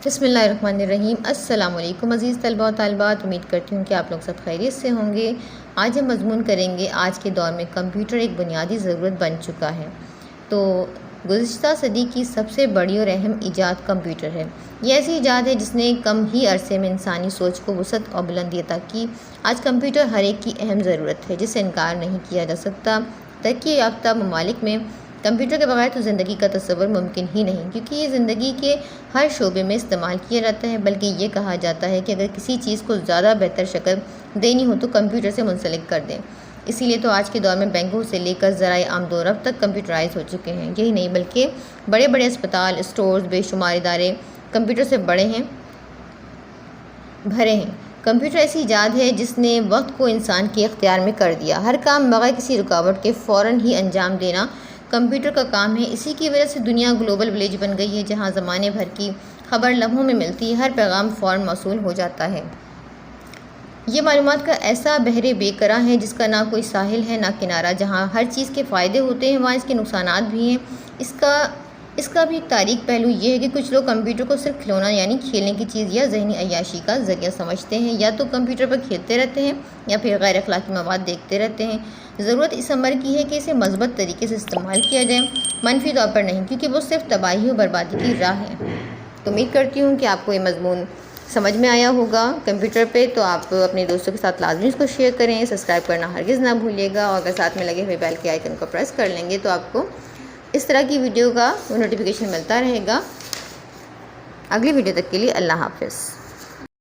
بسم اللہ الرحمن الرحیم۔ السلام علیکم عزیز طلباء و طالبات، امید کرتی ہوں کہ آپ لوگ سب خیریت سے ہوں گے۔ آج ہم مضمون کریں گے آج کے دور میں کمپیوٹر ایک بنیادی ضرورت بن چکا ہے۔ تو گزشتہ صدی کی سب سے بڑی اور اہم ایجاد کمپیوٹر ہے۔ یہ ایسی ایجاد ہے جس نے کم ہی عرصے میں انسانی سوچ کو وسعت اور بلندی عطا کی۔ آج کمپیوٹر ہر ایک کی اہم ضرورت ہے جس سے انکار نہیں کیا جا سکتا۔ ترقی یافتہ ممالک میں کمپیوٹر کے بغیر تو زندگی کا تصور ممکن ہی نہیں، کیونکہ یہ زندگی کے ہر شعبے میں استعمال کیا جاتا ہے۔ بلکہ یہ کہا جاتا ہے کہ اگر کسی چیز کو زیادہ بہتر شکل دینی ہو تو کمپیوٹر سے منسلک کر دیں۔ اسی لیے تو آج کے دور میں بینکوں سے لے کر ذرائع آمد و رفت تک کمپیوٹرائز ہو چکے ہیں۔ یہی نہیں بلکہ بڑے بڑے اسپتال، اسٹورز، بے شمار ادارے کمپیوٹر سے بھرے ہیں۔ کمپیوٹر ایسی ایجاد ہے جس نے وقت کو انسان کے اختیار میں کر دیا۔ ہر کام بغیر کسی رکاوٹ کے فوراً ہی انجام دینا کمپیوٹر کا کام ہے۔ اسی کی وجہ سے دنیا گلوبل ولیج بن گئی ہے، جہاں زمانے بھر کی خبر لمحوں میں ملتی ہے، ہر پیغام فوراً موصول ہو جاتا ہے۔ یہ معلومات کا ایسا بحر بے کرراں ہے جس کا نہ کوئی ساحل ہے نہ کنارہ۔ جہاں ہر چیز کے فائدے ہوتے ہیں وہاں اس کے نقصانات بھی ہیں۔ اس کا بھی ایک تاریخی پہلو یہ ہے کہ کچھ لوگ کمپیوٹر کو صرف کھلونا یعنی کھیلنے کی چیز یا ذہنی عیاشی کا ذریعہ سمجھتے ہیں، یا تو کمپیوٹر پر کھیلتے رہتے ہیں یا پھر غیر اخلاقی مواد دیکھتے رہتے ہیں۔ ضرورت اس امر کی ہے کہ اسے مثبت طریقے سے استعمال کیا جائے، منفی طور پر نہیں، کیونکہ وہ صرف تباہی و بربادی کی راہ ہے۔ تو امید کرتی ہوں کہ آپ کو یہ مضمون سمجھ میں آیا ہوگا کمپیوٹر پہ۔ تو آپ اپنے دوستوں کے ساتھ لازمی اس کو شیئر کریں، سبسکرائب کرنا ہرگز نہ بھولیے گا، اور اگر ساتھ میں لگے ہوئے بیل کے آئیکن کو پریس کر لیں گے تو آپ کو اس طرح کی ویڈیو کا نوٹیفیکیشن ملتا رہے گا۔ اگلی ویڈیو تک کے لیے اللہ حافظ۔